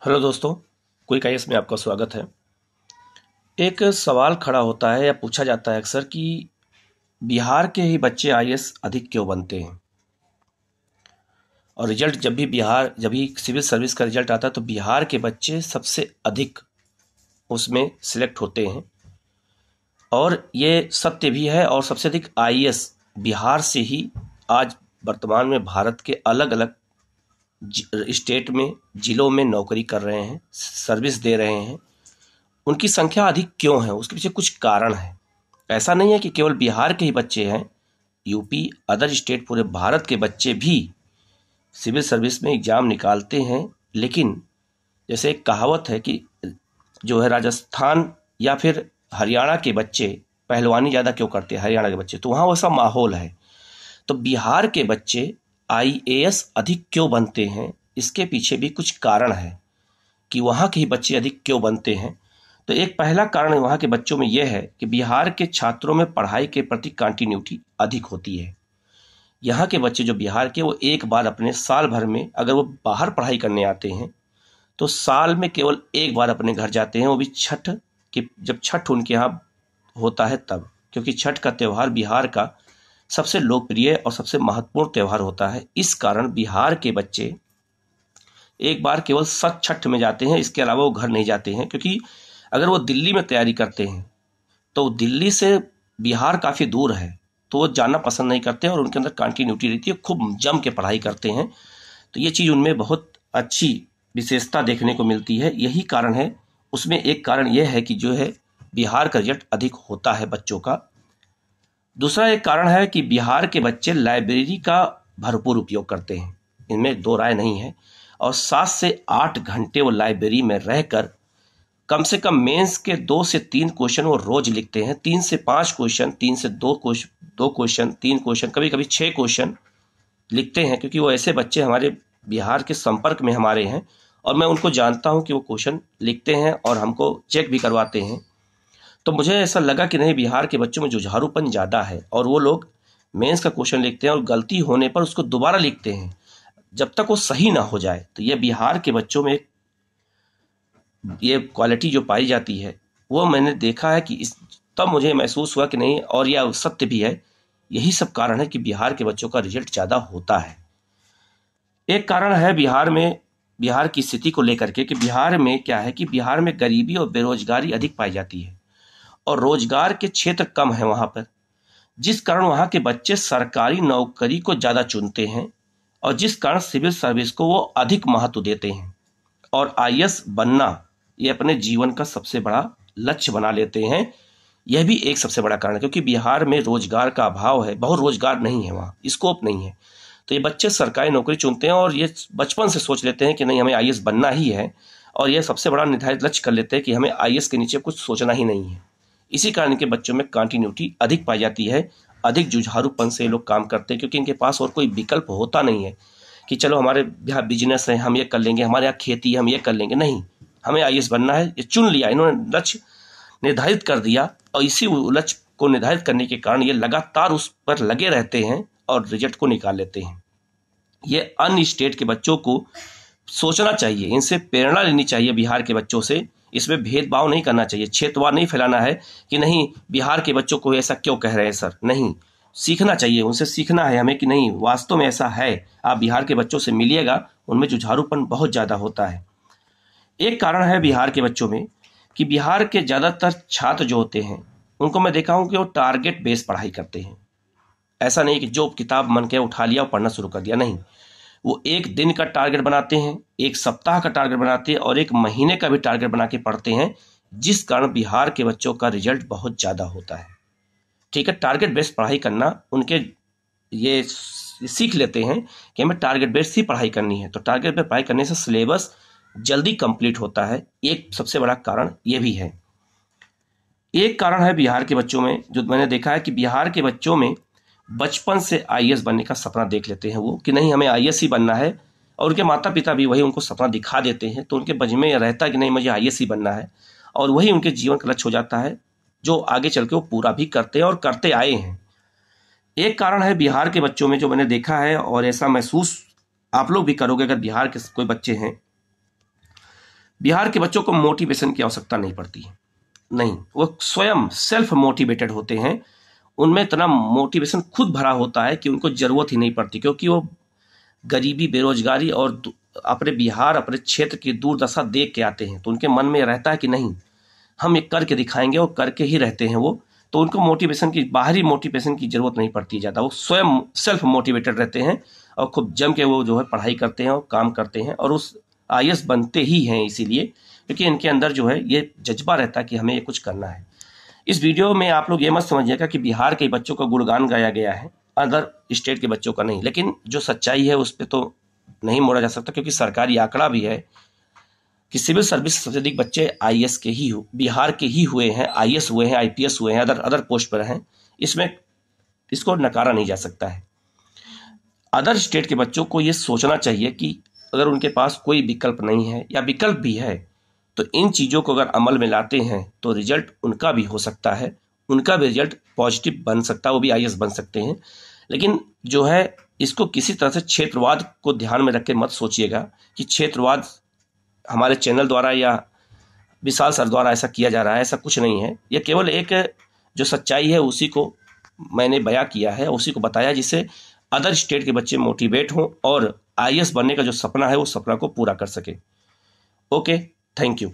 Hello दोस्तों, quick IAS में आपका स्वागत है। एक सवाल खड़ा होता है या पूछा जाता है अक्सर कि बिहार के ही बच्चे आईएएस अधिक क्यों बनते हैं। और रिजल्ट जब भी सिविल सर्विस का रिजल्ट आता है तो बिहार के बच्चे सबसे अधिक उसमें सिलेक्ट होते हैं। और ये सत्य भी है। और सबसे अधिक आईएएस बिहार से ही आज वर्तमान में भारत के अलग अलग स्टेट में, जिलों में नौकरी कर रहे हैं, सर्विस दे रहे हैं। उनकी संख्या अधिक क्यों है, उसके पीछे कुछ कारण है। ऐसा नहीं है कि केवल बिहार के ही बच्चे हैं, यूपी, अदर स्टेट, पूरे भारत के बच्चे भी सिविल सर्विस में एग्जाम निकालते हैं। लेकिन जैसे एक कहावत है कि जो है राजस्थान या फिर हरियाणा के बच्चे पहलवानी ज़्यादा क्यों करते हैं, हरियाणा के बच्चे, तो वहाँ वैसा माहौल है। तो बिहार के बच्चे आईएएस अधिक क्यों बनते हैं, इसके पीछे भी कुछ कारण है कि वहाँ के ही बच्चे अधिक क्यों बनते हैं। तो एक पहला कारण वहाँ के बच्चों में यह है कि बिहार के छात्रों में पढ़ाई के प्रति कंटिन्यूटी अधिक होती है। यहाँ के बच्चे जो बिहार के, वो एक बार अपने साल भर में, अगर वो बाहर पढ़ाई करने आते हैं तो साल में केवल एक बार अपने घर जाते हैं, वो भी छठ के, जब छठ उनके यहाँ होता है तब। क्योंकि छठ का त्यौहार बिहार का सबसे लोकप्रिय और सबसे महत्वपूर्ण त्यौहार होता है। इस कारण बिहार के बच्चे एक बार केवल सच छठ में जाते हैं, इसके अलावा वो घर नहीं जाते हैं। क्योंकि अगर वो दिल्ली में तैयारी करते हैं तो दिल्ली से बिहार काफ़ी दूर है, तो वो जाना पसंद नहीं करते और उनके अंदर कंटिन्यूटी रहती है, खूब जम के पढ़ाई करते हैं। तो ये चीज़ उनमें बहुत अच्छी विशेषता देखने को मिलती है। यही कारण है। उसमें एक कारण यह है कि जो है बिहार का रिजल्ट अधिक होता है बच्चों का। दूसरा एक कारण है कि बिहार के बच्चे लाइब्रेरी का भरपूर उपयोग करते हैं, इनमें दो राय नहीं है। और 7 से 8 घंटे वो लाइब्रेरी में रहकर कम से कम मेंस के 2 से 3 क्वेश्चन वो रोज लिखते हैं। 3 से 5 क्वेश्चन, 3 से 2 क्वेश्चन, 3 क्वेश्चन, कभी कभी 6 क्वेश्चन लिखते हैं। क्योंकि वो ऐसे बच्चे हमारे बिहार के संपर्क में हमारे हैं और मैं उनको जानता हूं कि वो क्वेश्चन लिखते हैं और हमको चेक भी करवाते हैं। तो मुझे ऐसा लगा कि नहीं, बिहार के बच्चों में जुझारूपन ज़्यादा है और वो लोग मेंस का क्वेश्चन लिखते हैं और गलती होने पर उसको दोबारा लिखते हैं जब तक वो सही ना हो जाए। तो ये बिहार के बच्चों में ये क्वालिटी जो पाई जाती है, वो मैंने देखा है कि तब मुझे महसूस हुआ कि नहीं, और यह सत्य भी है। यही सब कारण है कि बिहार के बच्चों का रिजल्ट ज़्यादा होता है। एक कारण है बिहार की स्थिति को लेकर के कि बिहार में क्या है कि बिहार में गरीबी और बेरोजगारी अधिक पाई जाती है और रोजगार के क्षेत्र कम है वहाँ पर, जिस कारण वहाँ के बच्चे सरकारी नौकरी को ज़्यादा चुनते हैं और जिस कारण सिविल सर्विस को वो अधिक महत्व देते हैं और आईएएस बनना ये अपने जीवन का सबसे बड़ा लक्ष्य बना लेते हैं। यह भी एक सबसे बड़ा कारण है क्योंकि बिहार में रोजगार का अभाव है, बहुत रोजगार नहीं है, वहाँ स्कोप नहीं है। तो ये बच्चे सरकारी नौकरी चुनते हैं और ये बचपन से सोच लेते हैं कि नहीं, हमें आईएएस बनना ही है। और ये सबसे बड़ा निर्धारित लक्ष्य कर लेते हैं कि हमें आईएएस के नीचे कुछ सोचना ही नहीं है। इसी कारण के बच्चों में कंटिन्यूटी अधिक पाई जाती है, अधिक जुझारूपन से लोग काम करते हैं क्योंकि इनके पास और कोई विकल्प होता नहीं है कि चलो हमारे यहाँ बिजनेस है, हम ये कर लेंगे, हमारे यहाँ खेती है, हम ये कर लेंगे। नहीं, हमें आईएएस बनना है, ये चुन लिया, इन्होंने लक्ष्य निर्धारित कर दिया और इसी लक्ष्य को निर्धारित करने के कारण ये लगातार उस पर लगे रहते हैं और रिजल्ट को निकाल लेते हैं। ये अन्य स्टेट के बच्चों को सोचना चाहिए, इनसे प्रेरणा लेनी चाहिए बिहार के बच्चों से। इसमें भेदभाव नहीं करना चाहिए, क्षेत्रवाद नहीं फैलाना है कि नहीं बिहार के बच्चों को ऐसा क्यों कह रहे हैं सर। नहीं, सीखना चाहिए, उनसे सीखना है हमें कि नहीं वास्तव में ऐसा है। आप बिहार के बच्चों से मिलिएगा, उनमें जुझारूपन बहुत ज़्यादा होता है। एक कारण है बिहार के बच्चों में कि बिहार के ज़्यादातर छात्र जो होते हैं उनको मैं देखा हूँ कि वो टारगेट बेस्ड पढ़ाई करते हैं। ऐसा नहीं कि जो किताब मन के उठा लिया और पढ़ना शुरू कर दिया, नहीं, वो एक दिन का टारगेट बनाते हैं, एक सप्ताह का टारगेट बनाते हैं और एक महीने का भी टारगेट बना के पढ़ते हैं, जिस कारण बिहार के बच्चों का रिजल्ट बहुत ज़्यादा होता है। ठीक है, टारगेट बेस्ड पढ़ाई करना उनके ये सीख लेते हैं कि हमें टारगेट बेस्ड ही पढ़ाई करनी है। तो टारगेट बेस्ड पढ़ाई करने से सिलेबस जल्दी कंप्लीट होता है, एक सबसे बड़ा कारण ये भी है। एक कारण है बिहार के बच्चों में जो मैंने देखा है कि बिहार के बच्चों में बचपन से आईएएस बनने का सपना देख लेते हैं वो कि नहीं, हमें आईएएस ही बनना है। और उनके माता पिता भी वही उनको सपना दिखा देते हैं, तो उनके बज में यह रहता है कि नहीं, मुझे आईएएस ही बनना है और वही उनके जीवन का लक्ष्य हो जाता है, जो आगे चल के वो पूरा भी करते हैं और करते आए हैं। एक कारण है बिहार के बच्चों में जो मैंने देखा है और ऐसा महसूस आप लोग भी करोगे अगर बिहार के कोई बच्चे हैं, बिहार के बच्चों को मोटिवेशन की आवश्यकता नहीं पड़ती है, नहीं, वो स्वयं सेल्फ मोटिवेटेड होते हैं। उनमें इतना मोटिवेशन खुद भरा होता है कि उनको जरूरत ही नहीं पड़ती, क्योंकि वो गरीबी, बेरोजगारी और अपने बिहार, अपने क्षेत्र की दुर्दशा देख के आते हैं। तो उनके मन में रहता है कि नहीं, हम ये करके दिखाएंगे, और करके ही रहते हैं वो। तो उनको मोटिवेशन की, बाहरी मोटिवेशन की जरूरत नहीं पड़ती ज़्यादा। वो स्वयं सेल्फ मोटिवेटेड रहते हैं और खूब जम के वो जो है पढ़ाई करते हैं और काम करते हैं, और उस IAS बनते ही हैं इसीलिए, क्योंकि इनके अंदर जो है ये जज्बा रहता है कि हमें ये कुछ करना है। इस वीडियो में आप लोग ये मत समझिएगा कि बिहार के बच्चों का गुणगान गाया गया है, अदर स्टेट के बच्चों का नहीं। लेकिन जो सच्चाई है उस पर तो नहीं मोड़ा जा सकता, क्योंकि सरकारी आंकड़ा भी है कि सिविल सर्विस से सबसे अधिक बच्चे IAS के ही बिहार के ही हुए हैं, IAS हुए हैं, IPS हुए हैं, अदर पोस्ट पर हैं। इसमें इसको नकारा नहीं जा सकता है। अदर स्टेट के बच्चों को ये सोचना चाहिए कि अगर उनके पास कोई विकल्प नहीं है, या विकल्प भी है, तो इन चीज़ों को अगर अमल में लाते हैं तो रिजल्ट उनका भी हो सकता है, उनका भी रिजल्ट पॉजिटिव बन सकता है, वो भी IAS बन सकते हैं। लेकिन जो है इसको किसी तरह से क्षेत्रवाद को ध्यान में रख के मत सोचिएगा कि क्षेत्रवाद हमारे चैनल द्वारा या विशाल सर द्वारा ऐसा किया जा रहा है। ऐसा कुछ नहीं है। यह केवल एक जो सच्चाई है उसी को मैंने बयां किया है, उसी को बताया, जिससे अदर स्टेट के बच्चे मोटिवेट हों और IAS बनने का जो सपना है वो सपना को पूरा कर सके। Okay, thank you.